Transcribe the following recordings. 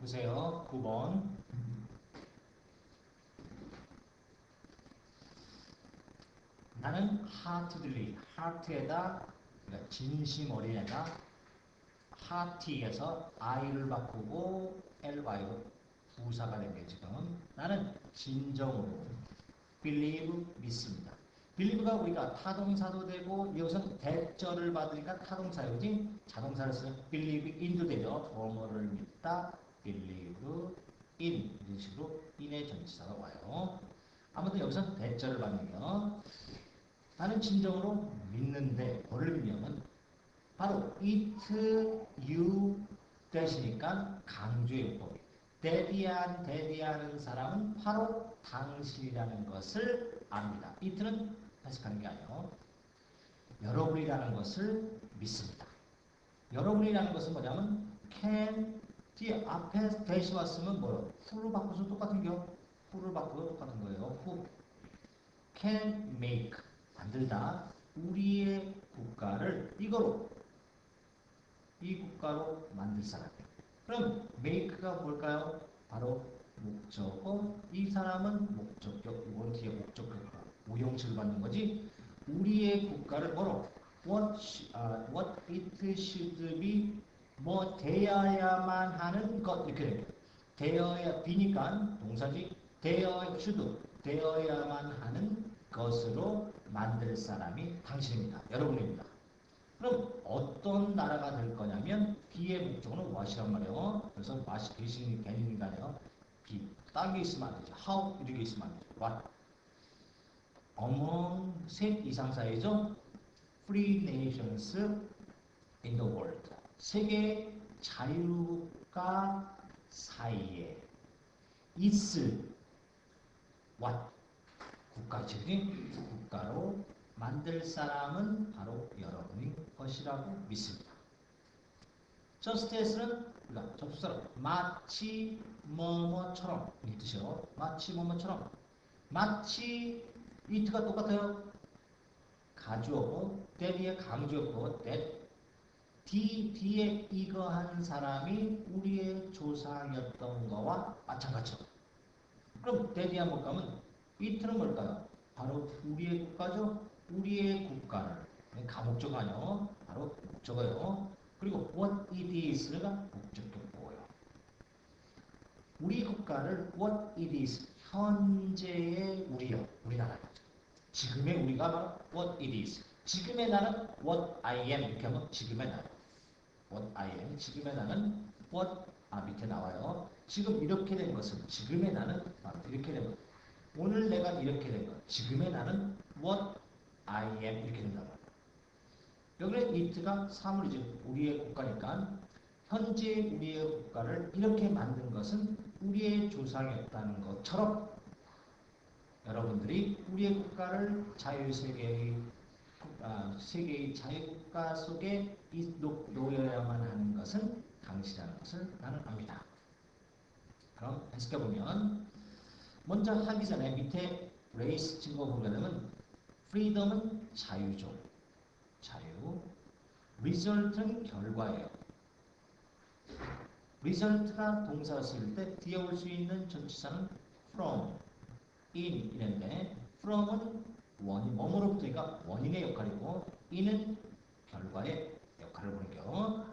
보세요. 9번. 나는 하트들리, 하트에다, 그러니까 진심 어린애다, 하티에서 I를 바꾸고 LY로 부사가 된 게 지금. 나는 진정으로, believe, 믿습니다. believe가 우리가 타동사도 되고, 이것은 대절을 받으니까 타동사이지, 자동사를 쓰면 believe in도 되죠. 뭐뭐를 믿다, believe in, 이런 식으로 in의 전치사가 와요. 아무튼 여기서 대절을 받으면, 나는 진정으로 믿는데, 뭐를 믿냐면, 바로 it, you 대시니까 강조의 법. 대비하는 사람은 바로 당신이라는 것을 압니다. it는 해석하는 게 아니에요. 여러분이라는 것을 믿습니다. 여러분이라는 것은 뭐냐면 can, 뒤에 앞에 대시 왔으면 뭐요? who로 바꿔서 똑같은 겨. who를 바꾸고 똑같은 거예요. who can make, 만들다. 우리의 국가를 이거로, 이 국가로 만들 사람. 그럼 make가 뭘까요? 바로 목적어. 이 사람은 목적격, 이건 뒤에 목적격과 오형식을 받는 거지. 우리의 국가를 뭐로? what it should be, 뭐 되어야만 하는 것, 이렇게 돼요. 되어야, 비니까 동사지. should, 되어야만 하는 것으로 만들 사람이 당신입니다. 여러분입니다. 그럼 어떤 나라가 될 거냐면 B의 목적어는 what이란 말이에요. 그래서 what이 대신 개념이니까요. B. 딴게 있으면 안 되죠. how 이렇게 있으면 안 되죠. what. among 셋 이상 사이죠. free nations in the world. 세계 자유국가 사이에 있을 what. 국가적인 국가로 만들 사람은 바로 여러분인 것이라고 믿습니다. just as는 우리가 접속사로 마치 뭐뭐처럼 이 뜻이요. 마치 뭐뭐처럼. 마치 it가 똑같아요. 가주어고 that이의 강조어고 that 뒤에 이거 한 사람이 우리의 조상이었던 거와 마찬가지죠. 그럼 that이 한번 가면 it는 뭘까요? 바로 우리의 국가죠. 우리의 국가를 가목적어 아니요. 바로 목적어요. 그리고 what it is가 목적격보예요. 우리 국가를 what it is, 현재의 우리요. 우리나라. 지금의 우리가 바로 what it is. 지금의 나는 what I am. 이렇게 하면 지금의 나는 what I am. 지금의 나는 what, 밑에 나와요. 지금 이렇게 된 것은 지금의 나는 이렇게 된 것. 오늘 내가 이렇게 된 것. 지금의 나는 what I am 이렇게 된다고. 여기는 it가 사물이죠. 우리의 국가니까 현재 우리의 국가를 이렇게 만든 것은 우리의 조상이었다는 것처럼 여러분들이 우리의 국가를 자유세계의 세계의 자유국가 속에 놓여야만 하는 것은 당시라는 것을 나는 압니다. 그럼 해석해보면 먼저 하기 전에 밑에 레이스 증거 보게 되면 freedom은 자유죠. 자유. result는 결과예요. result가 동사를 쓸 때 뒤에 올 수 있는 전치사는 from, in 이랬는데 from은 뭐뭐로부터니까 원인의 역할이고 in은 결과의 역할을 보는 겨.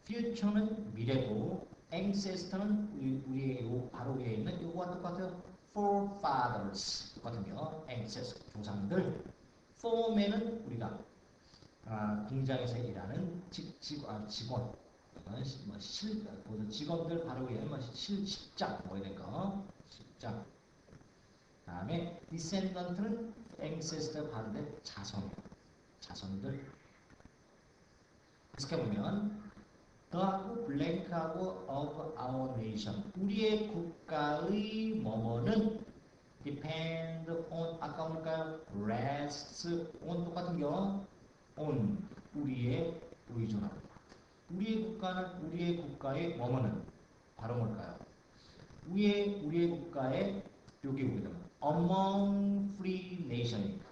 future는 미래고 ancestor는 우리의 요 바로 위에 있는 요거와 똑같아요. forefathers 똑같은요. ancestor 조상들. foreman은 우리가 공장에서 일하는 직원, 직원들 바로 위에 식장 뭐 이런 거 식장. 다음에 descendant는 ancestor 바른데 자손들. 이렇게 보면 더하고 blank하고 of our nation 우리의 국가의 뭐뭐는 depend on 아까 볼까요? rests on 똑같은 겨 on 우리의 의존합니다. 우리의 국가는 우리의 국가의 뭐뭐는 바로 뭘까요? 우리의 국가의 여기 보게 되면 among free nation이니까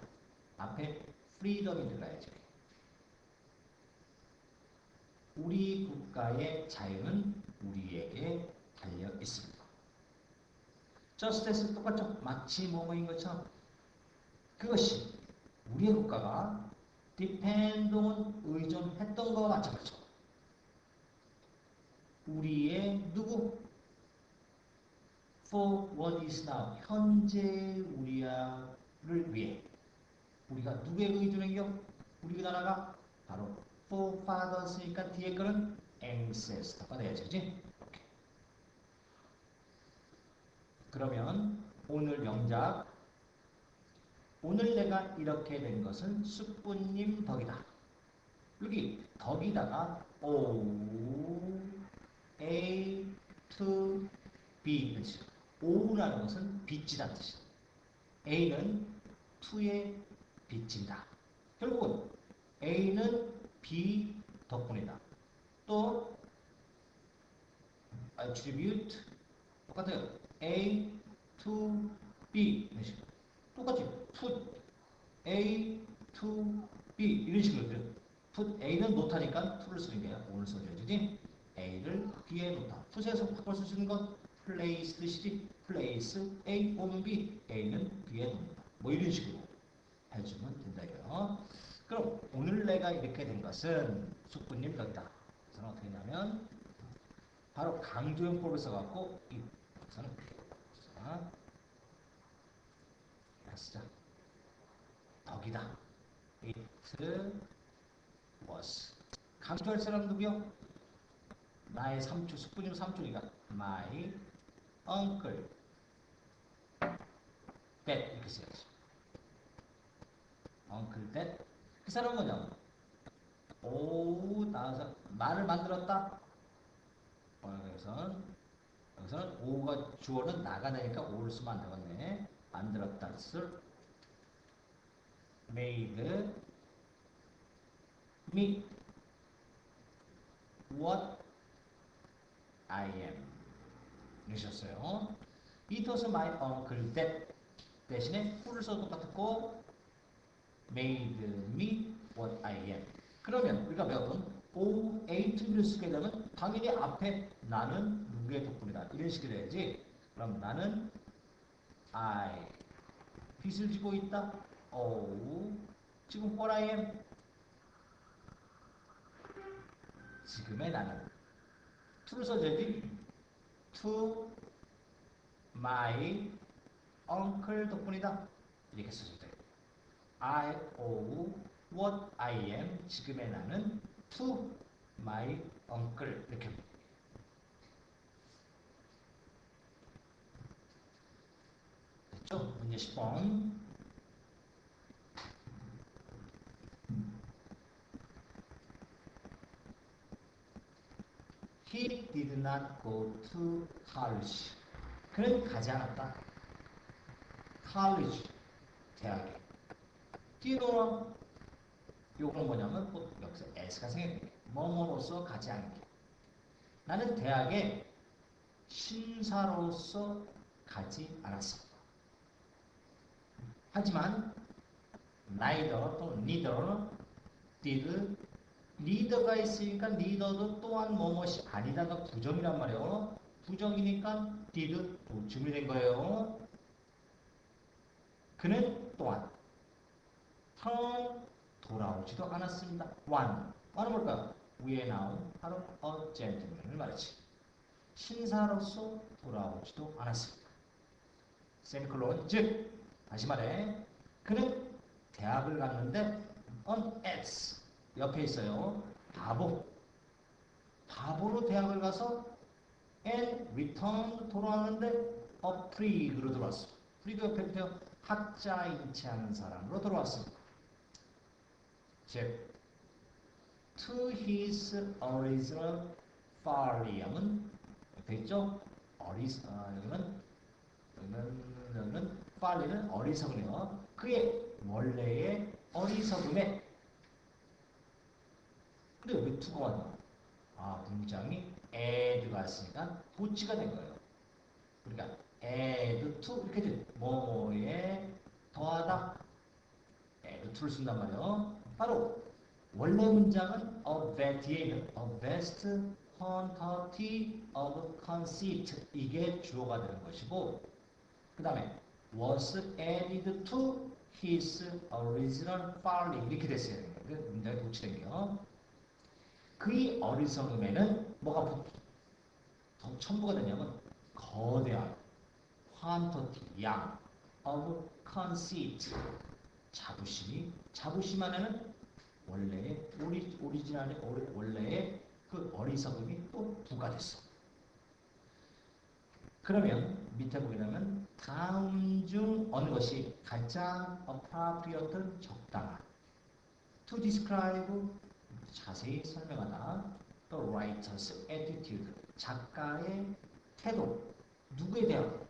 앞에 freedom이 들어가야죠. 우리 국가의 자유는 우리에게 달려 있습니다. 저스티스 똑같죠? 마치 뭐뭐인 것처럼 그것이 우리의 국가가 dependon 의존했던 것과 마찬가지죠. 우리의 누구? for what is now 현재 우리를 위해 우리가 누구에게 의존해요? 우리 나라가 바로 forefathers니까 뒤에 거는 ancestor가 돼야지, 그치? 그러면 오늘 명작 오늘 내가 이렇게 된 것은 숙부님 덕이다. 여기 덕이다가 O, A, to B 뜻이죠. O라는 것은 빚지다는 뜻이죠. A는 to의 빚진다. 결국은 A는 B 덕분이다. 또 attribute 똑같아요. A to B 이런 식으로 똑같이 put A to B 이런 식으로 돼요. put A는 놓다니까 to를 쓰는 거야. 오늘 써줘야지. A를 B에 놓다. put에서 바꿔 쓸 수 있는 건 place 뜻이지. place A 오면 B, A는 B에 놓는다. 뭐 이런 식으로 해주면 된다 이거요. 그럼 오늘 내가 이렇게 된 것은 숙부님 덕이다. 그래서 어떻게 하냐면 바로 강조용법을 써갖고 이 여기서는 자, 쓰자. 덕이다. It was. 강조할 사람 누구요? 나의 삼촌, 숙부님 삼촌이가 my uncle. that 이렇게 써야지. uncle that. 그 사람은 뭐냐? 오 나와서 말을 만들었다. 여기서는 오가 주어는 나가 되니까 오를 쓰면 안 되겠네. 만들었다 뜻을 made me what I am 이러셨어요. It was my uncle that 대신에 who를 써도 똑같았고 made me what I am. 그러면 우리가 배웠던 O, A, To를 쓰게 되면 당연히 앞에 나는 누구의 덕분이다 이런 식으로 해야지. 그럼 나는 I 빚을 지고 있다. O 지금 what I am 지금의 나는 to를 써줘야지. To my uncle 덕분이다 이렇게 써줘야 돼. I owe what I am 지금의 나는 to my uncle 이렇게 됐죠? 문제 10번 He did not go to college. 그는 가지 않았다. college 대학에. Do you know? 요건 뭐냐면 또 여기서 S가 생각해. 뭐뭐로서 가지 않게. 나는 대학에 신사로서 가지 않았습니다. 하지만 neither 또 neither did neither가 있으니까 neither도 또한 뭐뭐이 아니다가 부정이란 말이에요. 부정이니까 did 도춤이 된 거예요. 그는 또한 turn 돌아오지도 않았습니다. one는 뭘까요? 위에 나온 바로 a gentleman을 말이지. 신사로서 돌아오지도 않았습니다. 세미콜론 즉 다시 말해 그는 대학을 갔는데 on X 옆에 있어요. 바보로 대학을 가서 and return 돌아왔는데 a pig로 들어왔어. pig 옆에 있어요. 학자인치 않은 사람으로 들어왔습니다. 즉 to his original folly은 옆에 있죠. 여기는 folly는 어리석으며 그의 원래의 어리석음에 근데 왜 to가 왔나? 문장이 add가 왔으니까 도치가 된 거예요. 그러니까 add to 이렇게 돼. 뭐뭐에 더하다 add to를 쓴단 말이에요. 바로 원래 문장은 a vast quantity of conceit 이게 주어가 되는 것이고 그 다음에 was added to his original folly 이렇게 됐어요. 문장이 도치된 게요. 그의 어리석음에는 뭐가 첨부가 되냐면 거대한 quantity 양 of conceit 자부심 안에는 원래의 오리지널의 원래의 그 어리석음이 또 부과됐어. 그러면 밑에 보게 되면 다음 중 어느 것이 가장 appropriate 적당한 to describe 자세히 설명하다 the writer's attitude 작가의 태도 누구에 대한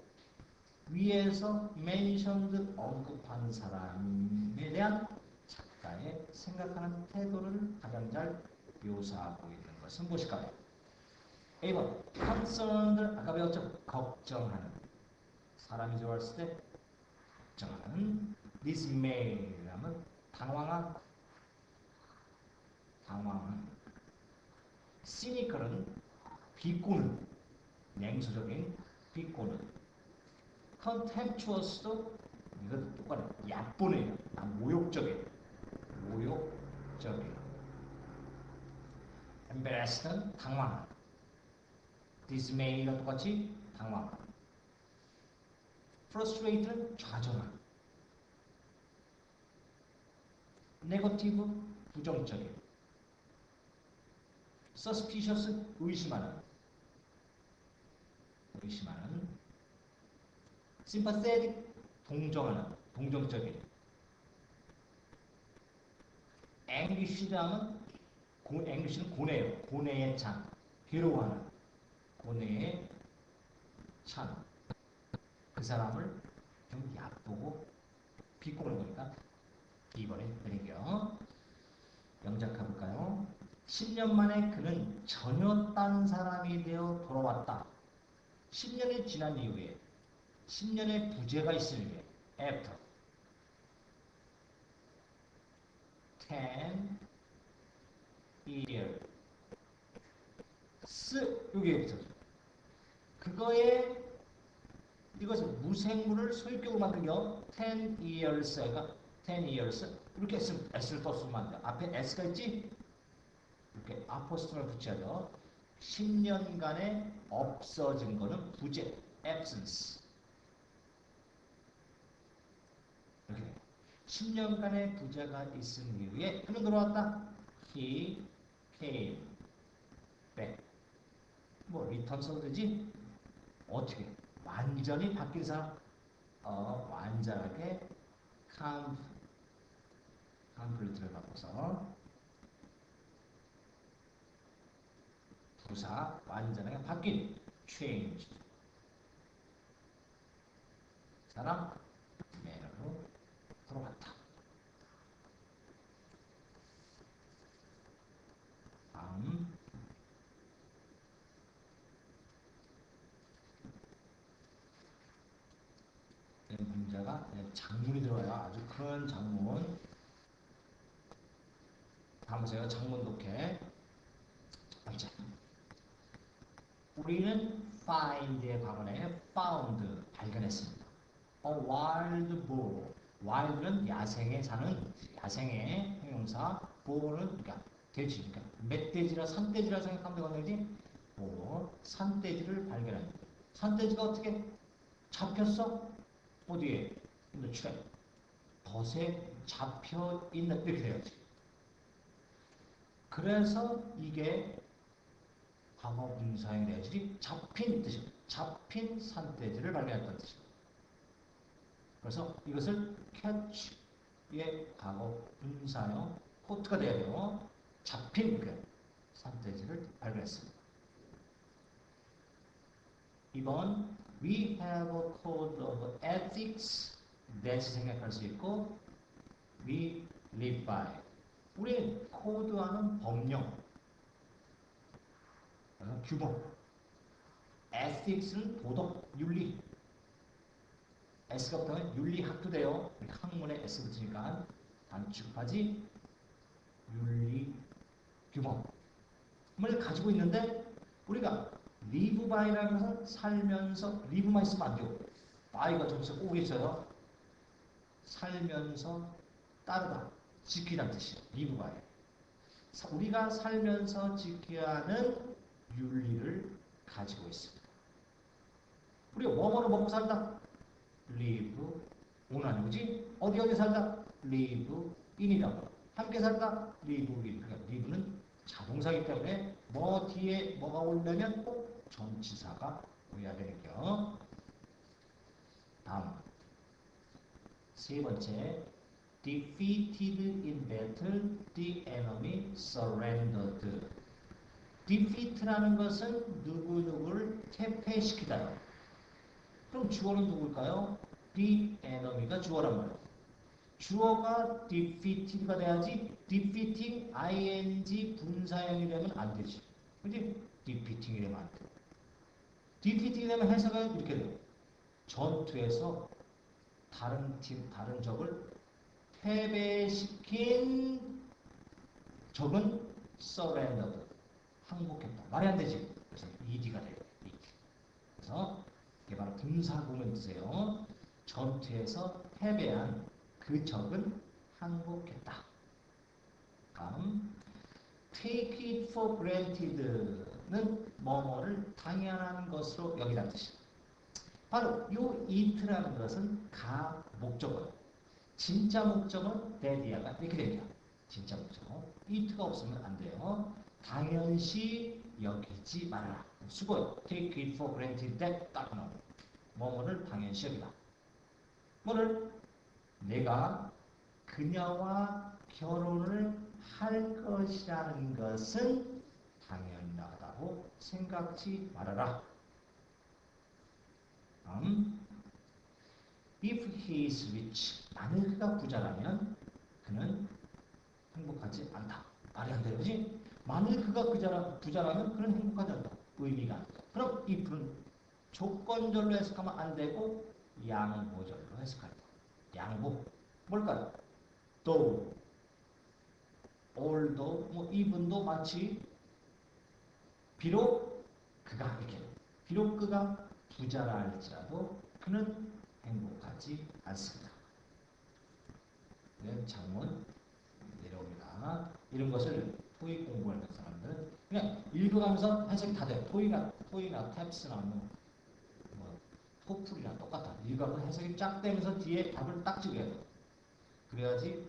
위에서 mentioned 언급한 사람에 대한 작가의 생각하는 태도를 가장 잘 묘사하고 있는 것은 무엇일까요? A번 concerned 아까 배웠죠? 걱정하는 사람이 좋아했을 때 걱정하는 dismay 하면 당황한 cynical은 비꼬는 냉소적인 비꼬는 contemptuous도 이것도 똑같아요. 얕보네요. 모욕적인 embarrassed는 당황한 dismay가 똑같이 당황한 frustrated는 좌절한 negative 부정적인 suspicious 의심하는 sympathetic 동정적인 anguished하면 anguish는 고뇌예요. 고뇌의 찬 괴로워하는 고뇌의 찬 그 사람을 좀 얕보고 비꼬는 거니까 2번에 드릴게요. 영작해볼까요? 10년 만에 그는 전혀 딴 사람이 되어 돌아왔다. 10년이 지난 이후에 10년의 부재가 있을 후에 after 10 years 여기에 붙어서 그거에 이것을 무생물을 소유격으로 만들게요. 10 years 그러니까 10 years 이렇게 S를 또 쓰면 안 돼. 앞에 S가 있지? 이렇게 아포스톨을 붙여야죠. 10년간에 없어진 거는 부재 absence 이렇게 10년간의 부재가 있은 이후에 그는 돌아왔다. He came back 뭐 return 써도 되지? 어떻게? 완전히 바뀐 사람 완전하게 complete를 바꿔서 부사 완전하게 바뀐 changed 사람 manner로 돌아왔다. 다음 문제가 장문이 들어와요. 아주 큰 장문. 다음 보세요. 장문 독해. 번째. 우리는 find의 과거에 found 발견했습니다. A wild boar. wild는 야생에 사는 야생의 형용사. boar는 그러니까 돼지. 그러니까 멧돼지라 산돼지라 생각하면 되지. boar 산돼지를 발견합니다. 산돼지가 어떻게 잡혔어? 어디에? in the trap. 덫에 잡혀 있는 이렇게 돼야지. 그래서 이게 과거 분사형이 돼야지 잡힌 뜻입니다. 잡힌 산돼지를 발견했다는 뜻입니다. 그래서 이것을 catch의 과거 분사형 코트가 돼야 돼요. 잡힌 그 산돼지를 발견했습니다. 2번 We have a code of ethics that 생각할 수 있고 We live by 우리는 코드하는 법령 규범 ethics는 도덕, 윤리 S가 붙으면 윤리학도 돼요. 학문에 S 붙으니까 단축하지 윤리 규범을 가지고 있는데 우리가 live by라는 것은 살면서 live만 있으면 안 돼요. by가 좀 오고 있어요. 살면서 따르다, 지키다는 뜻이에요. live by. 우리가 살면서 지켜야 하는 윤리를 가지고 있습니다. 우리가 뭐뭐를 먹고 살다? live on 아니지? 어디 살다? live in이라고. 함께 살다? live in. 그러니까 live는 자동사이기 때문에 뭐 뒤에 뭐가 오려면 꼭 전치사가 오야 되겠죠. 다음 세 번째, defeated in battle, the enemy surrendered. defeat라는 것은 누구누구를 퇴폐시키다요. 그럼 주어는 누굴까요? the enemy가 주어란 말이에요. 주어가 defeated가 돼야지 defeating ing 분사형이 되면 안 되지. 그지? defeating이 되면 안 돼. defeating이 되면 해석은 이렇게 돼요. 전투에서 다른 팀, 다른 적을 패배시킨 적은 surrendered, 항복했다. 말이 안 되지. 그래서 ed가 돼요. ed. 그래서 이게 바로 분사구문 뜻이에요. 전투에서 패배한 그 적은 항복했다. 다음, take it for granted는 뭐뭐를 당연한 것으로 여기다는 뜻이에요. 바로 요 it라는 것은 가 목적어예요. 진짜 목적은 that이야가 이렇게 됩니다. 진짜 목적어. it가 없으면 안 돼요. 당연시 여기지 말아라. 수고요. take it for granted that 딱 나오고 뭐뭐를 당연시 여기다. 뭐를? 내가 그녀와 결혼을 할 것이라는 것은 당연하다고 생각지 말아라. If he is rich, 만일 그가 부자라면 그는 행복하지 않다. 말이 안 되는 거지? 만일 그가 부자라면 그는 행복하지 않다. 의미가 안 돼. 그럼 if는 조건절로 해석하면 안 되고 양보절로 해석할 때. 양보. 뭘까요? though, although, 뭐 even도 마치 비록 그가 이렇게 비록 그가 부자라 할지라도 그는 행복하지 않습니다. 네, 장문 내려옵니다. 이런 것을 토익 공부하는 사람들은 그냥 읽어가면서 해석이 다 돼요. 토익이나 탭스나 뭐 토플이나 똑같아. 읽어가면서 해석이 쫙 되면서 뒤에 답을 딱 찍어야 돼요. 그래야지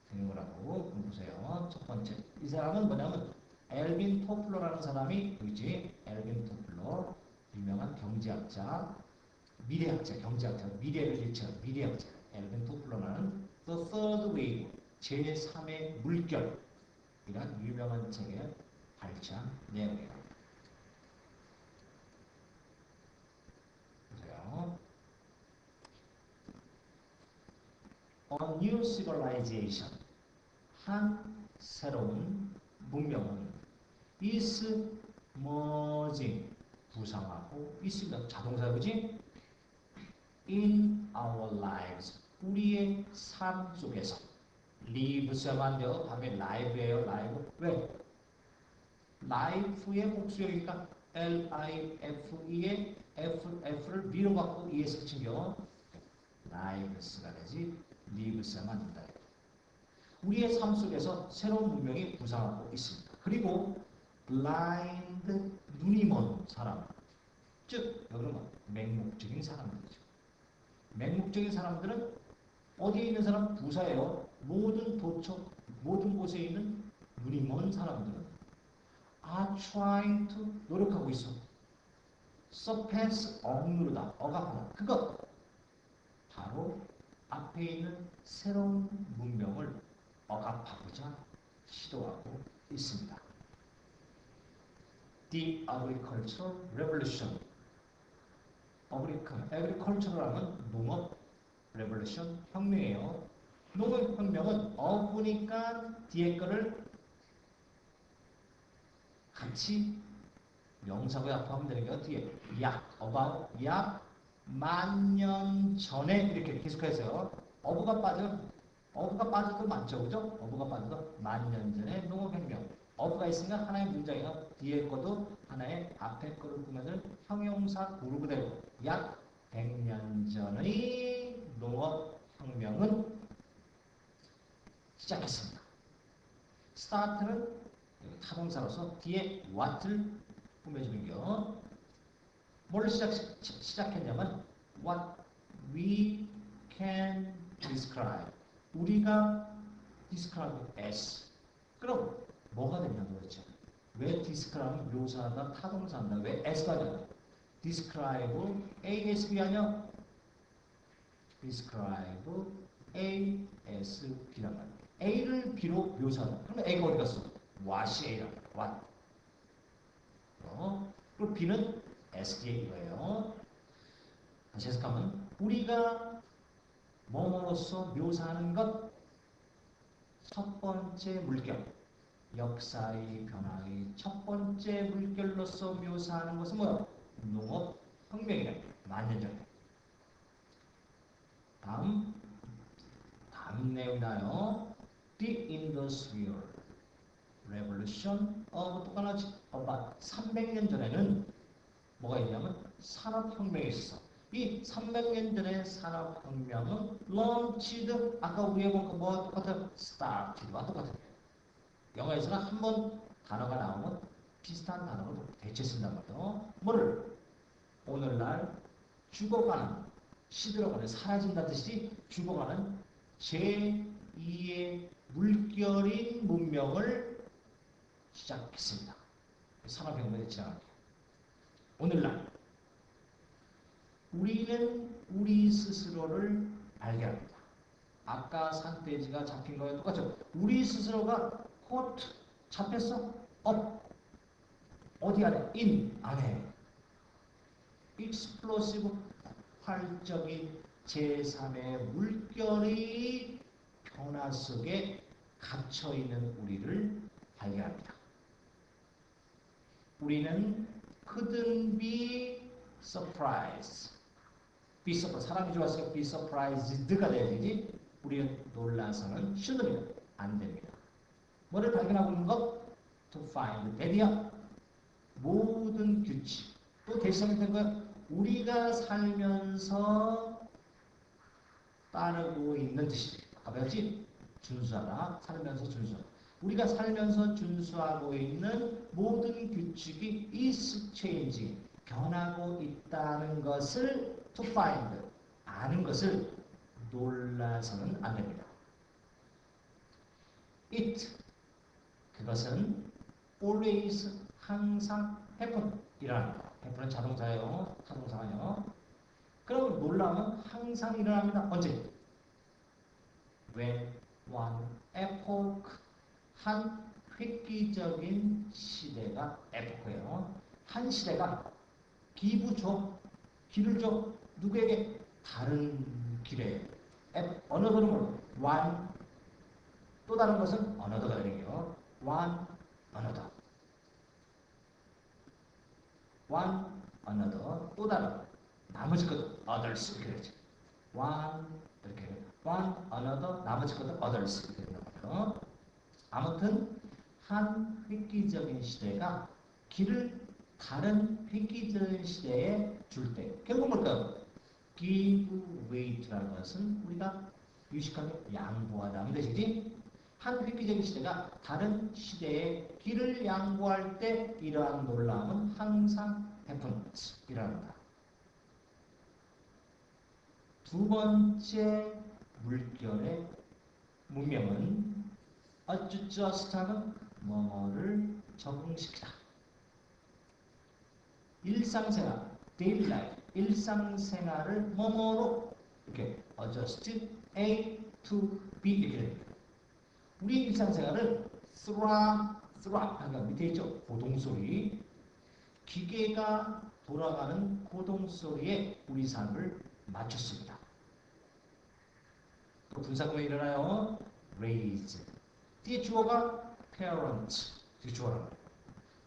되는 거라고 보세요. 첫 번째, 이 사람은 뭐냐면 엘빈 토플러라는 사람이 보이지? 엘빈 토플러, 유명한 경제학자, 미래학자, 경제학자, 미래를 예측하는 미래학자 엘빈 토플러라는 The Third Wave, 제3의 물결 이란 유명한 책에 발췌한 내용이에요. 보세요. A new civilization, 한 새로운 문명은 is merging, 부상하고 있습니다. 자동사 그지? In our lives, 우리의 삶 속에서. live 쓰면 안 돼요. 다음에 live예요. live. 왜? life의 복수형이니까 L-I-F-E에 F를 B로 바꾸고 ES 붙이면 lives가 되지 live 쓰면 안 된다. 우리의 삶 속에서 새로운 문명이 부상하고 있습니다. 그리고 blind, 눈이 먼 사람, 즉 여기는 맹목적인 사람들이죠. 맹목적인 사람들은 어디에 있는 사람? 부사예요. 모든 도처, 모든 곳에 있는 눈이 먼 사람들은 are trying to, 노력하고 있어. surpass, 억누르다, 억압하다. 그것 바로 앞에 있는 새로운 문명을 억압하고자 시도하고 있습니다. The Agricultural Revolution. Agricultural은 농업, Revolution, 혁명이에요. 농업혁명은 어부니까 뒤에 거를 같이 명사구에 합하면 되는 게 뒤에 약 10,000년 전에 이렇게 계속해서요. 어부가 빠져 어부가 빠져도 많죠, 그죠? 어부가 빠져도 만년 전의 농업혁명. 어부가 있으니까 하나의 문장이나 뒤에 것도 하나의 앞에 거를 꾸며줄 형용사 구르고 되고 약 100년 전의 농업혁명은 시작했습니다. start는 타동사로서 뒤에 what을 꾸며주는 겨. 뭘 시작했냐면 what we can describe. 우리가 describe as. 그럼 뭐가 된다고 그랬죠? 왜 describe 묘사하다 타동사한다? 왜 as가 아니야? describe ASB 아니야? describe ASB란 말이야. A를 B로 묘사한다. 그러면 A가 어디 갔어? what이 A라. what. 그리고 B는 SDA 이거예요. 다시 해석하면 우리가 뭐뭐로서 묘사하는 것 첫 번째 물결 역사의 변화의 첫 번째 물결로서 묘사하는 것은 뭐야? 농업혁명이래. 만년 전에. 다음 내용이 나요. The Industrial Revolution 똑같이 300년 전에는 뭐가 있냐면 산업혁명이 있었어. 이 300년 전의 산업혁명은 launched, 아까 우리가 본 거 뭐와 똑같아요? started와 똑같아요. 영어에서는 한 번 단어가 나오면 비슷한 단어를 대체 쓴단 말이에요. 뭐를? 오늘날 죽어가는, 시들어가는, 사라진다는 뜻이 죽어가는 제2의 물결인 문명을 시작했습니다. 산업혁명에 지나가게. 오늘날 우리는 우리 스스로를 발견합니다. 아까 산돼지가 잡힌 거에 똑같죠. 우리 스스로가 caught, 잡혔어? up, 어디 안에? in, 안에. explosive, 폭발적인 제3의 물결의 변화 속에 갇혀있는 우리를 발견합니다. 우리는 couldn't be surprised. be surprised. 사람이 좋았으니까 be surprised가 돼야 되지. 우리는 놀라서는 shouldn't, 안 됩니다. 뭐를 발견하고 있는 것? to find. 드디어 모든 규칙. 또 대시하면 된 거야. 우리가 살면서 따르고 있는 뜻이지. 아까 배웠지? 준수하다. 살면서 준수하다. 우리가 살면서 준수하고 있는 모든 규칙이 is changing, 변하고 있다는 것을 to find, 아는 것을 놀라서는 안 됩니다. it, 그것은 always, 항상 happen, 일어납니다. happen은 자동사예요. 타동사가요. 그럼 놀라면 항상 일어납니다. 언제? when one epoch, 한 획기적인 시대가 에포크예요. 한 시대가 기부 줘, 길을 줘. 누구에게? 다른 길에. 언어도는 뭐예요? one, 또 다른 것은 언어도가 되는 거예요. one, another. one, another, 또 다른. 나머지 것도 others 이렇게 되죠. one, 이렇게. one, another, 나머지 것도 others 이렇게 되는 거예요. 아무튼 한 획기적인 시대가 길을 다른 획기적인 시대에 줄 때 결국 뭘까요? give way라는 것은 우리가 유식하게 양보하다는 뜻이지. 한 획기적인 시대가 다른 시대에 길을 양보할 때 이러한 놀라움은 항상 happens, 일어난다. 두 번째 물결의 문명은 adjust하는 뭐뭐를 적응시키다. 일상생활, daily life, 일상생활을 뭐뭐로 이렇게 adjust, A to B 이렇게 됩니다. 우리 일상생활을 throughout 하는 밑에 있죠. 고동소리. 기계가 돌아가는 고동소리에 우리 삶을 맞췄습니다. 또 분사구문이 일어나요. raise. 뒤에 주어가 parent. 뒤에 주어라.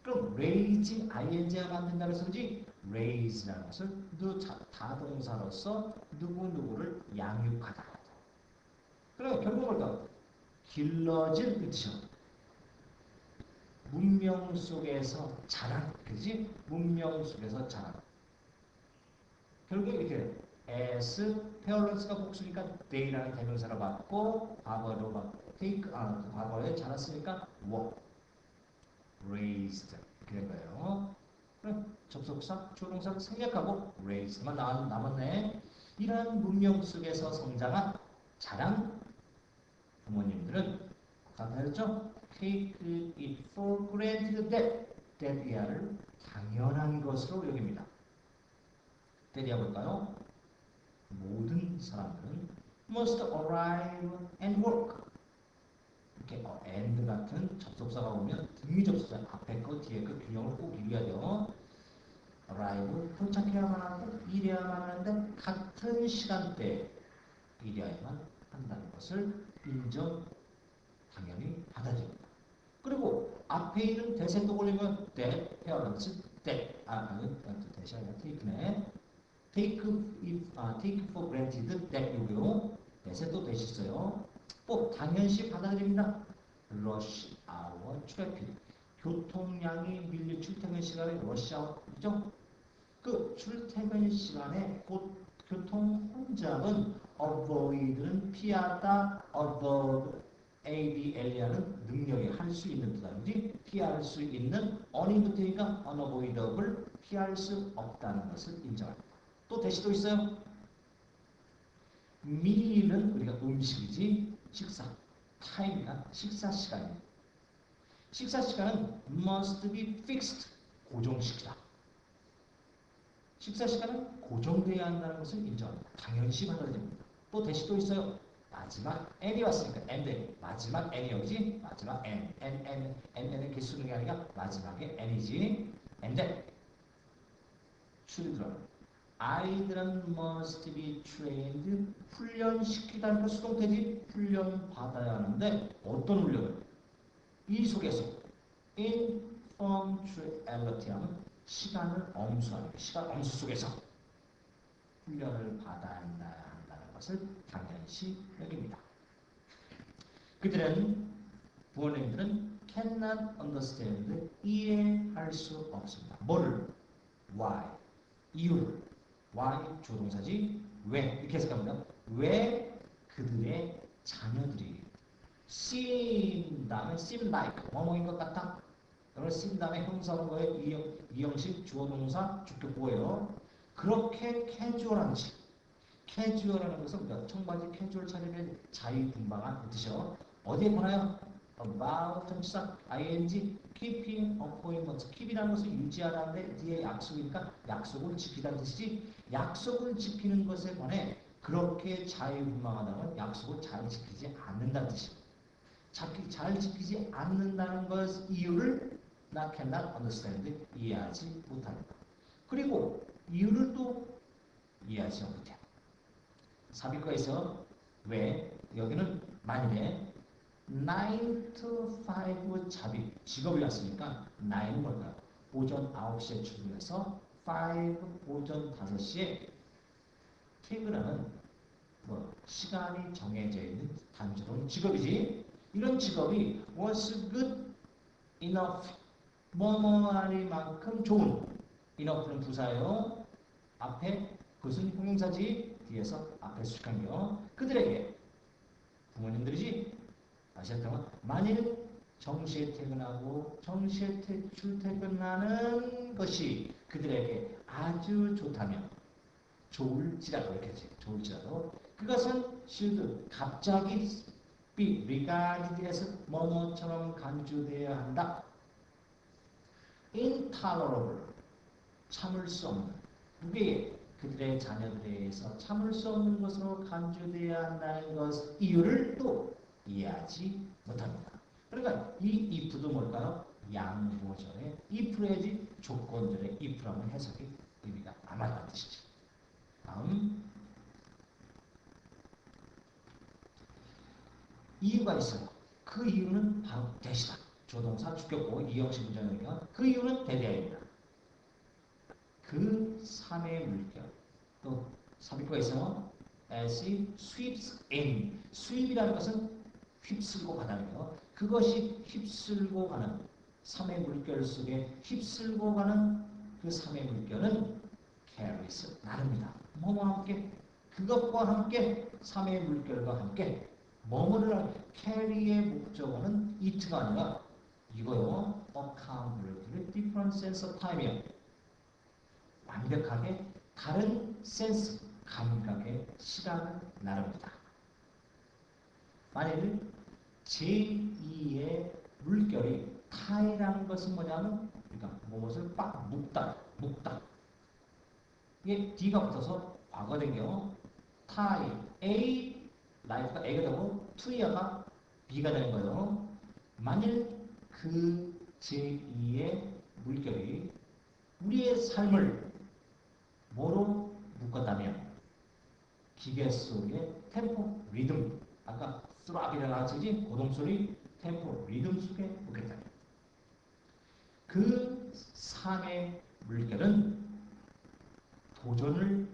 그럼 raise, ing가 만든다는 소리지 raise라는 것을 다동사로서 누구누구를 양육하다. 그러면 결국 뭘까? 길러질 그 뜻이야. 문명 속에서 자란, 그지? 문명 속에서 자란. 결국 이렇게 as 페어런스가 복수니까 they라는 대명사를 받고 과거로 받고 take 과거에 자랐으니까 were raised 이렇게 된 거예요. 그럼 접속사 조동사를 생략하고 raised만 남았네. 이러한 문명 속에서 성장한 자란 부모님들은 아까였죠? Take it for granted that 데디아를 당연한 것으로 여깁니다. 데디아 볼까요? 모든 사람들은 must arrive and work. 이렇게 and 같은 접속사가 오면 등위 접속사 앞에 거 뒤에 거 균형을 꼭 이루어야 돼요. arrive 도착해야만 하고 일해야만 하는데 같은 시간대에 일해야만 한다는 것을 인정 당연히 받아들입니다. 그리고 앞에 있는 대세 또 걸리면 that, parents, that 대시 아니라 take네. take for granted that이고요. 대세 또 대시 있어요. 꼭 당연시 받아들입니다. rush hour traffic. 교통량이 밀릴 출퇴근 시간에 rush hour, 그죠? 그 출퇴근 시간에 곧 교통 혼잡은 avoid는 피하다, avoid ABL이라는 능력이 할 수 있는 뜻이지 피할 수 있는 un이부터니까 unavoidable 피할 수 없다는 것을 인정합니다. 또 대시도 있어요. meal은 우리가 음식이지 식사, time가 식사 시간입니다. 식사 시간은 must be fixed 고정식이다. 식사 시간은 고정돼야 한다는 것을 인정합니다. 당연시 받아들입니다. 또 대시도 있어요. 마지막 n이 왔으니까 n 마지막 n이 여기지 마지막 n의 개수는 게 아니라 마지막에 n이지 and then 줄이 들어가요. 아이들은 must be trained 훈련시키다는 그 수동태지 훈련 받아야 하는데 어떤 훈련을? 이 속에서 informality 하면 시간을 엄수하는 시간 엄수 속에서 훈련을 받아야 한다는 것을 당연시 여깁니다. 그들은 부모님들은 cannot understand 이해할 수 없습니다. 뭐를? why 이유를 why 조동사지 왜 이렇게 해석합니다. 왜 그들의 자녀들이 seem 다음에 seem like 뭐뭐인 것 같아. 그걸 seem 다음에 형사하는 거에 이형식 주어동사 주격보예요. 그렇게 캐주얼한지 캐주얼하는 것은 우리가 청바지 캐주얼 차림의 자유분방한 뜻이요. 어디에 보나요? about 전치사 ing keeping appointment keep이라는 것을 유지하라는데 뒤에 약속이니까 약속을 지키다는 뜻이지 약속을 지키는 것에 관해 그렇게 자유분방하다는 약속을 잘 지키지 않는다는 뜻입니다. 잘 지키지 않는다는 것 이유를 not cannot understand 이해하지 못합니다. 그리고 이유를 또 이해하지 못해요. 삽입과에서 왜 여기는 만일에 9 to 5 잡입 직업이 왔으니까 9은 뭘까요? 오전 9시에 출근해서 5 오전 5시에 퇴근하는 시간이 정해져 있는 단조로운 직업이지. 이런 직업이 was good enough 뭐뭐하리만큼 좋은 enough는 부사예요. 앞에 그것은 형용사지 뒤에서 앞에 수식한겨. 그들에게 부모님들이지 아셨다면 만일 정시에 퇴근하고 정시에 출퇴근하는 것이 그들에게 아주 좋다면 좋을지라도 이렇게 하지. 좋을지라도 그것은 should 갑자기 be regarded as 뭐뭐처럼 간주되어야 한다. intolerable 참을 수 없는 누구에게 그들의 자녀들에 대해서 참을 수 없는 것으로 간주되어야 한다는 것 이유를 또 이해하지 못합니다. 그러니까 이 if도 뭘까요? 양보절의 if라지 조건절의 if라는 해석이 의미가 안 맞는 뜻이죠. 다음 이유가 있어요. 그 이유는 바로 대시다. 조동사 주격보 이형식 문장이니까 그 이유는 대대입니다. 그 3의 물결 또 삽입과 있어요. as it sweeps in. sweep이라는 것은 휩쓸고 가다는 거. 그것이 휩쓸고 가는 삼의 물결 속에 휩쓸고 가는 그 삼의 물결은 carries 나릅니다. 뭐와 함께 그것과 함께 삼의 물결과 함께 뭐뭐를 carry의 목적어는 it가 아니라 이거요. accountability, different sense of time이요. 완벽하게 다른 센스, 감각의 시간을 나릅니다. 만일 제2의 물결이 tie라는 것은 뭐냐면 그러니까 무엇을 빡 묶다. 이게 D가 붙어서 과거된 경우 tie, A, life가 A가 되고 to야가 B가 되는 거예요. 만일 그 제2의 물결이 우리의 삶을 뭐로 묶었다면 기계 속의 템포, 리듬, 아까 스랍이라는 아저지 고동소리, 템포, 리듬 속에 묶였다. 그 삶의 물결은 도전을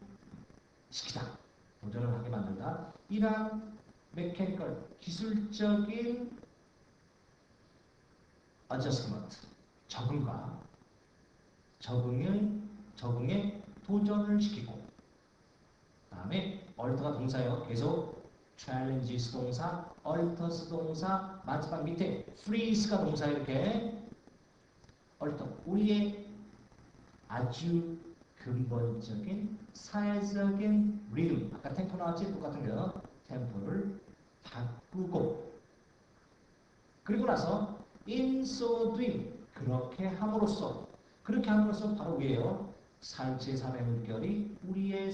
시키다. 도전을 하게 만든다. 이러한 메케니컬, 기술적인 어저스먼트, 적응에 도전을 시키고 다음에 얼터가 동사예요. 계속 challenges 동사, alters 동사, 마지막 밑에 freeze가 동사 이렇게 얼터 우리의 아주 근본적인 사회적인 리듬 아까 템포 나왔지? 똑같은 거 템포를 바꾸고 그리고 나서 in so doing 그렇게 함으로써 바로 위에요. 제3의 물결이 우리의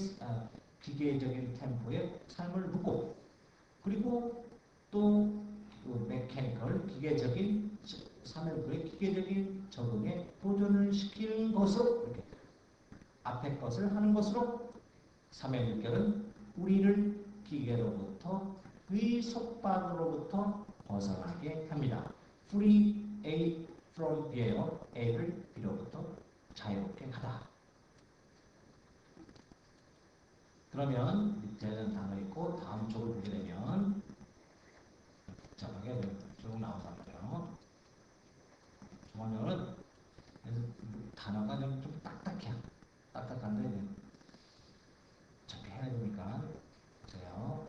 기계적인 템포에 삶을 묶고 그리고 또 메케니컬 기계적인 3의 물결의 기계적인 적응에 도전을 시키는 것으로 이렇게 앞에 것을 하는 것으로 3의 물결은 우리를 기계로부터 의 속박으로부터 벗어나게 합니다. Free A from B예요. A를 B로부터 자유롭게 하다. 그러면 밑에는 단어 있고 다음 쪽을 보게 되면 복잡하게 쭉 나온단 말이에요. 중원형은 단어가 좀 딱딱한데 어차피 해야 되니까 보세요.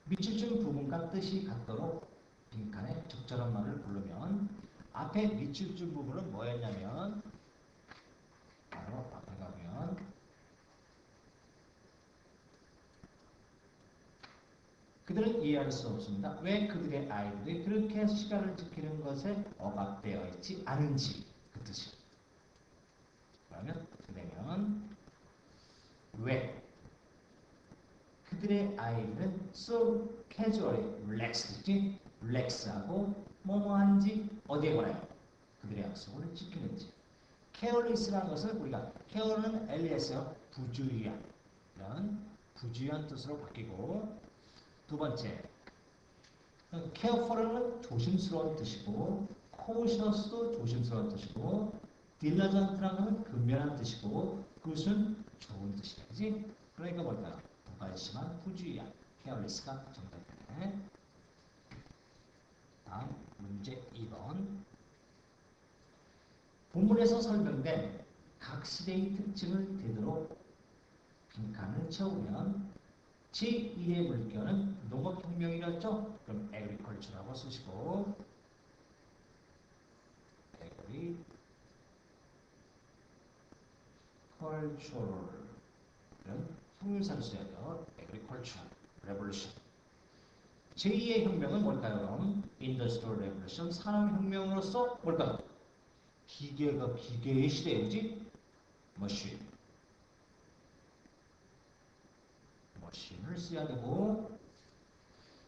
밑줄줄 부분과 뜻이 같도록 빈칸에 적절한 말을 부르면 앞에 밑줄줄 부분은 뭐였냐면 바로 앞에 가면 그들은 이해할 수 없습니다. 왜 그들의 아이들이 그렇게 시간을 지키는 것에 억압되어 있지 않은지 그 뜻이. 그러면 그러면 왜 그들의 아이들은 so casually relaxed지 relax하고 뭐뭐한지 어디에 관하여 그들의 약속을 지키는지. careless라는 것을 우리가 care는 LES요 부주의한 이런 부주의한 뜻으로 바뀌고 두 번째 careful은 조심스러운 뜻이고 cautious도 조심스러운 뜻이고 diligent라는 것은 근면한 뜻이고 그것은 좋은 뜻이다. 그지? 그러니까 뭘까요? 무관심한 부주의한 careless가 정답이네. 다음 문제 2번 본문에서 설명된 각 시대의 특징을 되도록 빈칸을 채우면 제1의 물결은 농업혁명이었죠? 그럼 agriculture라고 쓰시고 agricultural 형용사를 써야죠. agriculture, revolution. 제2의 혁명은 뭘까요? 그럼 industrial revolution, 산업혁명으로서 뭘까요? 기계의 시대이지? 머신을 써야 되고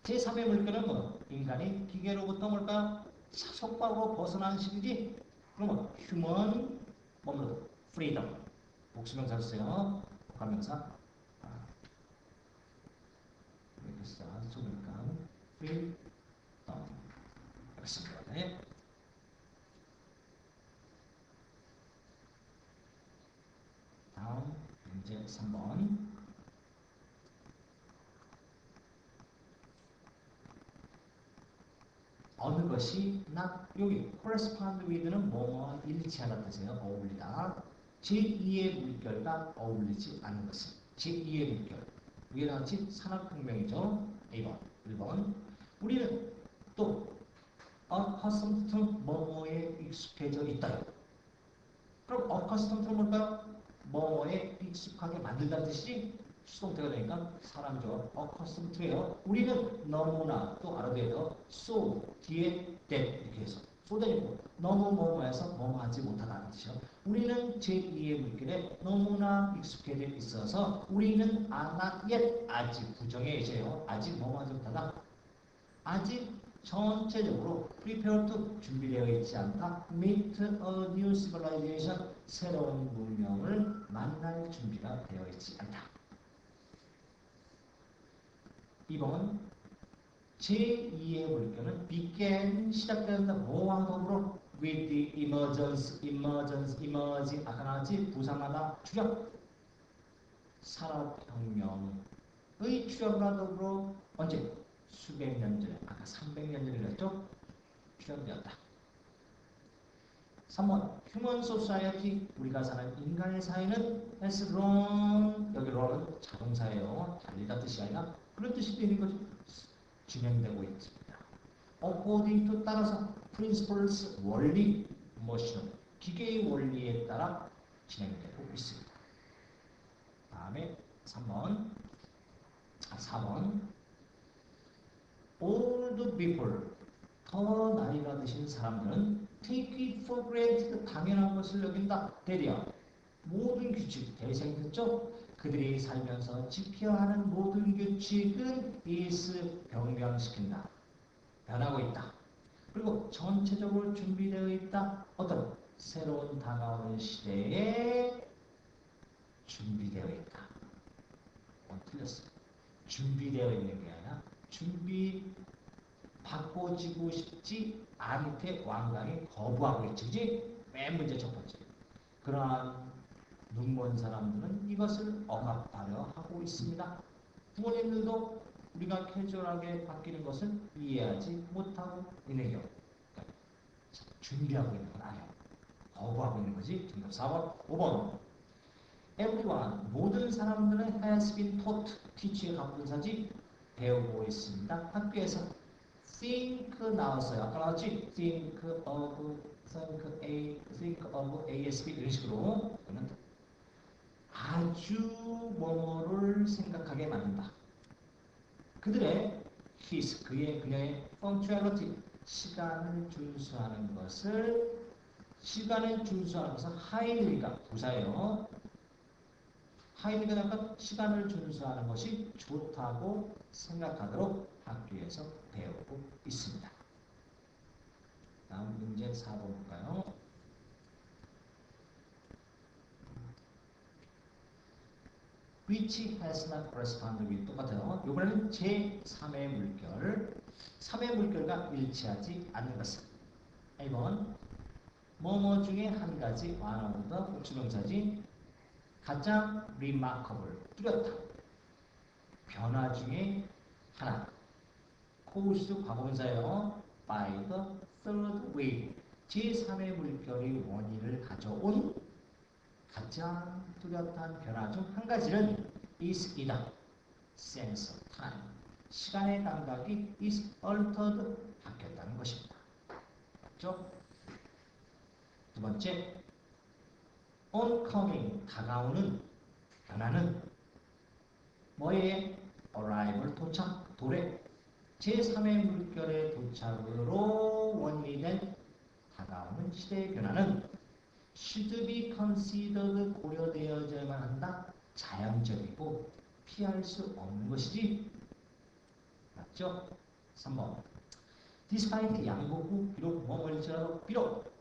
제3의 물결은 뭐? 인간이 기계로부터 뭘까? 속박으로 벗어나는 시기지? 그러면 휴먼 뭐로? 프리덤 복수명사를 써요. 복합명사 이렇게 써니까 프리덤 그렇습니다. 네. 이제 3번. 어느 것이 여기 correspond with는 뭐뭐 일치하다 뜻이에요. 어울리다. 제2의 물결과 어울리지 않는 것은 제2의 물결. 위에 나왔지 산업혁명이죠. 2번. 1번. 우리는 또 accustomed to 뭐뭐에 익숙해져 있다. 그럼 accustomed to는 뭘까요? 뭐뭐에 익숙하게 만들다는 뜻이지. 수동태가 되니까 사람이죠. accustomed to예요. 우리는 너무나 또 알아둬야 돼요. so 뒤에 that 이렇게 해서 so 되고 너무 뭐뭐해서 뭐뭐하지 못하다는 뜻이요. 우리는 제2의 물결에 너무나 익숙해져 있어서 우리는 not yet 아직 부정의 예제예요. 아직 뭐뭐하지 못하다. 아직 전체적으로 prepared to 준비되어 있지 않다. meet a new civilization 새로운 문명을 만날 준비가 되어 있지 않다. 2번 제2의 물결은 began 시작된다. 뭐와 더불어 with the emerging 아까 나왔지 부상하다 추격 산업혁명의 추격과 더불어 언제 수백 년 전에 아까 300년 전에 그랬죠? 추격되었다. 3번 human society 우리가 사는 인간의 사회는 has run 여기 run은 자동사예요. 달리다 뜻이 아니라 그런 뜻이 되는 거죠. 진행되고 있습니다. according to 따라서 principles 원리 machine 기계의 원리에 따라 진행되고 있습니다. 다음에 4번 all the people 더 나이가 드신 사람들은 take it for granted 당연한 것을 여긴다. 대리야 모든 규칙 대생됐죠? 그들이 살면서 지켜야 하는 모든 규칙은 is 변경시킨다. 변하고 있다. 그리고 전체적으로 준비되어 있다. 어떤 새로운 다가오는 시대에 준비되어 있다. 틀렸어요. 준비되어 있는 게 아니라 바꿔지고 싶지 않게 완강히 거부하고 있지. 그지? 맨 문제 첫 번째. 그러한 눈먼 사람들은 이것을 억압하려 하고 있습니다. 부모님들도 우리가 캐주얼하게 바뀌는 것을 이해하지 못하고 있는 경우. 준비하고 있는 건 아니에요. 거부하고 있는 거지. 정답 4번. 5번. Everyone, 모든 사람들은 has been taught, teach의 갑분사지 배우고 있습니다. 학교에서 think 나왔어요. 아까 나왔지? think of ASB 이런 식으로 아주 뭐뭐를 생각하게 만든다. 그들의 그녀의 punctuality 시간을 준수하는 것을 하이리가 부사예요. 하이리가 약간 시간을 준수하는 것이 좋다고 생각하도록 학교에서 배우고 있습니다. 다음 문제 4번 볼까요? which has not corresponded with 똑같아요. 이번에는 제3의 물결 3의 물결과 일치하지 않는 것은 1번 뭐뭐 중에 한 가지 one of the 복수명사지 가장 remarkable 뚜렷한 변화 중에 하나 cause 과거분사예요. by the third wave 제3의 물결이 원인을 가져온 가장 뚜렷한 변화 중 한 가지는 is 이다. sense of time 시간의 감각이 is altered 바뀌었다는 것입니다. 맞죠? 두 번째 oncoming 다가오는 변화는 뭐에 arrival 도착 도래 제3의 물결의 도착으로 원인이 된 다가오는 시대의 변화는 should be considered 고려되어야만 한다. 자연적이고 피할 수 없는 것이지. 맞죠? 3번 despite 양복 후 비록 뭐뭐일지라도 비록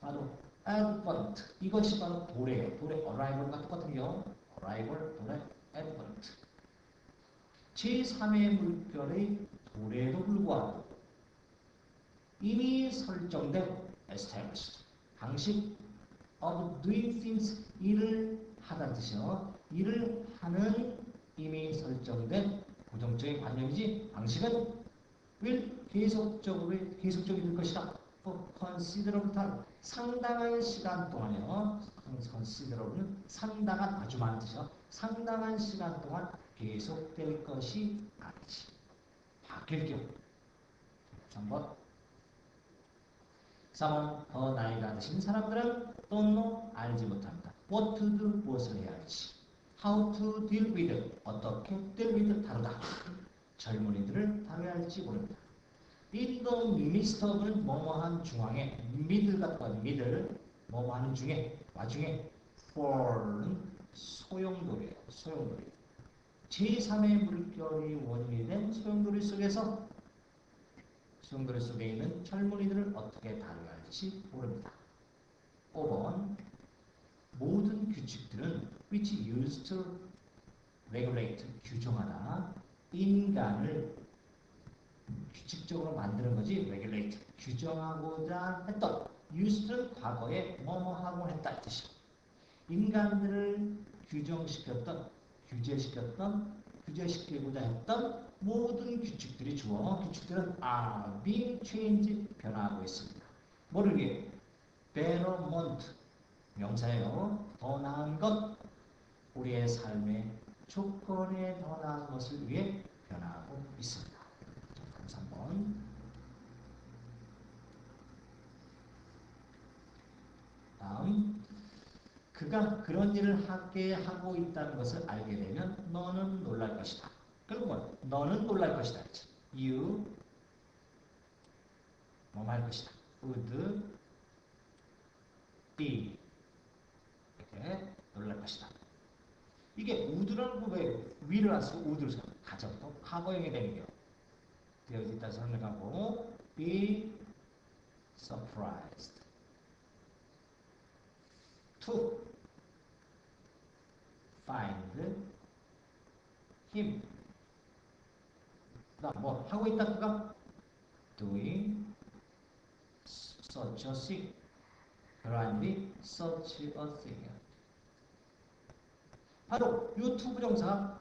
바로 advent 이것이 바로 도래예요. 도래 arrival과 똑같은 경우 arrival 도래 advent 제3의 물결의 도래에도 불구하고 이미 설정된 established 방식 of doing things 일을 하다는 뜻이요. 일을 하는 이미 설정된 고정적인 관념이지 방식은 will 계속적이 될 것이다. considerable time 상당한 시간 동안요. considerable는 상당한 아주 많은 뜻이요. 상당한 시간 동안 계속될 것이 아니지. 바뀔 경우. 3번. 3번 더 나이가 드신 사람들은 don't know 알지 못합니다. what to do 무엇을 해야 할지. how to deal with 어떻게 deal with 다루다. 젊은이들을 다뤄야 할지 모릅니다. in the midst of는 뭐뭐한 중앙에 middle 같은 거 middle 뭐뭐하는 중에 와중에 for는 소용돌이에요. 소용돌이. 제3의 물결이 원인이 된 소용돌이 속에서 소용돌이 속에 있는 젊은이들을 어떻게 다뤄야 할지 모릅니다. 5번 모든 규칙들은 which used to regulate 규정하다 인간을 규칙적으로 만드는 거지 regulate 규정하고자 했던 used는 과거에 뭐뭐 하곤 했다 이 뜻이야. 인간들을 규정시켰던 규제시키고자 했던 모든 규칙들이 규칙들은 are being changed 변화하고 있습니다. 뭐를 위해? betterment 명사예요. 더 나은 것 우리의 삶의 조건에 더 나은 것을 위해 변화하고 있습니다. 3번 다음 그가 그런 일을 하게 하고 있다는 것을 알게 되면 너는 놀랄 것이다. 그럼 뭐 너는 놀랄 것이다. You 뭐 할 것이다. would be 이렇게 놀랄 것이다. 이게 would라는 부분에 will을 안 쓰고 would를 써요. 가정도 과거형이 되는 경우 되어 있다 설명하고 be surprised to find him 뭐 하고 있다 그가 doing such a thing 그러한 일이 such a thing 바로 이 to 부정사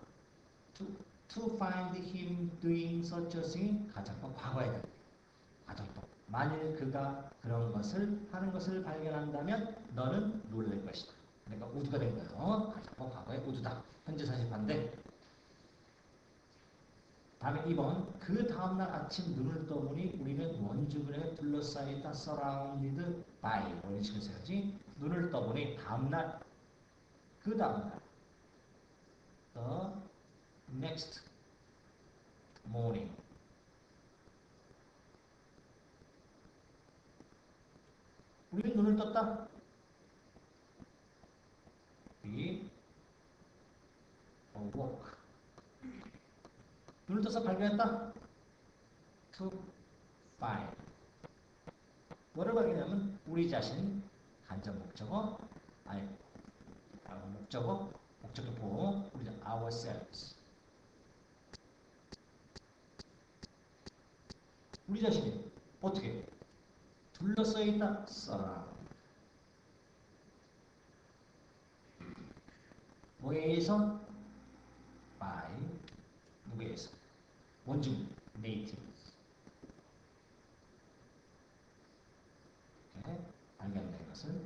to find him doing such a thing 가정법 과거에 대한 가정법 만일 그가 그런 것을 하는 것을 발견한다면 너는 놀랄 것이다. 그러니까 우드가 된 거예요. 가정법 과거의 우드다. 현재 사실반대. 다음에 2번 그 다음날 아침 눈을 떠보니 우리는 원주민에 둘러싸여 있다. surrounded by 이런 식으로 써야지. 눈을 떠보니 다음날 그 다음날 the next morning 우리는 눈을 떴다. We awoke 눈을 떠서 발견했다. To find 뭐를 발견하면 우리 자신 간접 목적어 아니 목적어 보호 우리 ourselves 우리 자신이 어떻게 둘러싸여 있다. surround 뭐에 의해서 by 누구에 의해서 원주민 natives 이렇게 발견된 것을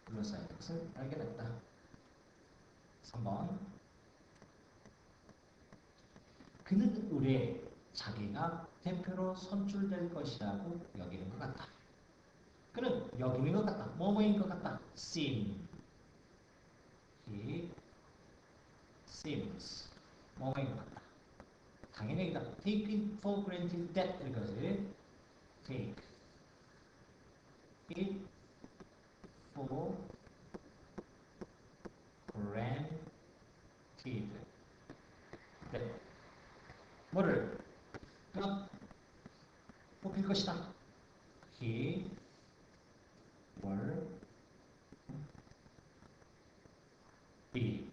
둘러싸인 것을 발견했다. 3번 그는 의뢰 자기가 대표로 선출될 것이라고 여기는 것 같다. 그는 여기는 것 같다. 뭐뭐인 것 같다. seem he seems 뭐뭐인 것 같다. 당연히 여기다 take it for granted that 이것을 take it for granted that 뭐를 그가 뽑힐 것이다. he will be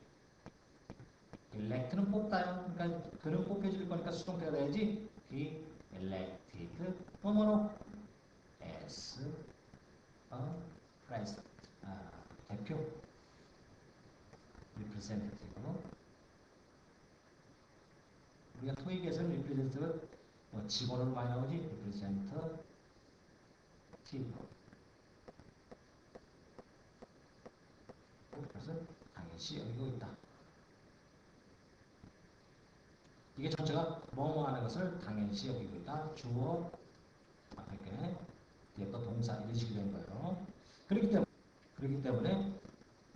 elect는 뽑다요. 그러니까 그는 뽑혀질 거니까 수동태가 돼야지. be elected 뭐뭐로 as a president 대표 representative. 우리가 토익에서는 representative 직원으로 많이 나오지 representative. 그래서 당연시 여기고 있다. 이게 전체가 뭐뭐 하는 것을 당연시 여기고 있다. 주어 앞에 게 뒤에 또 동사 이런 식으로 된 거예요. 그렇기 때문에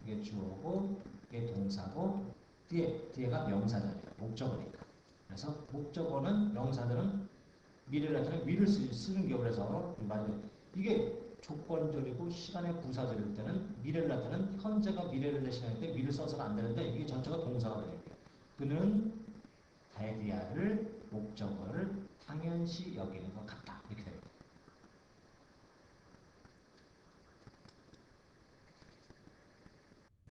이게 주어고 이게 동사고 뒤에가 명사잖아요. 목적어니까. 그래서 목적어는 명사들은 미래를 나타내는 위를 쓰는 경우라서 이게 조건절이고 시간의 부사절일 때는 미래를 나타내는 현재가 미래를 대신할 때 위를 써서는 안 되는데 이게 전체가 동사가 돼요. 그는 데디아를 목적어를 당연시 여기는 것 같다. 이렇게 됩니다.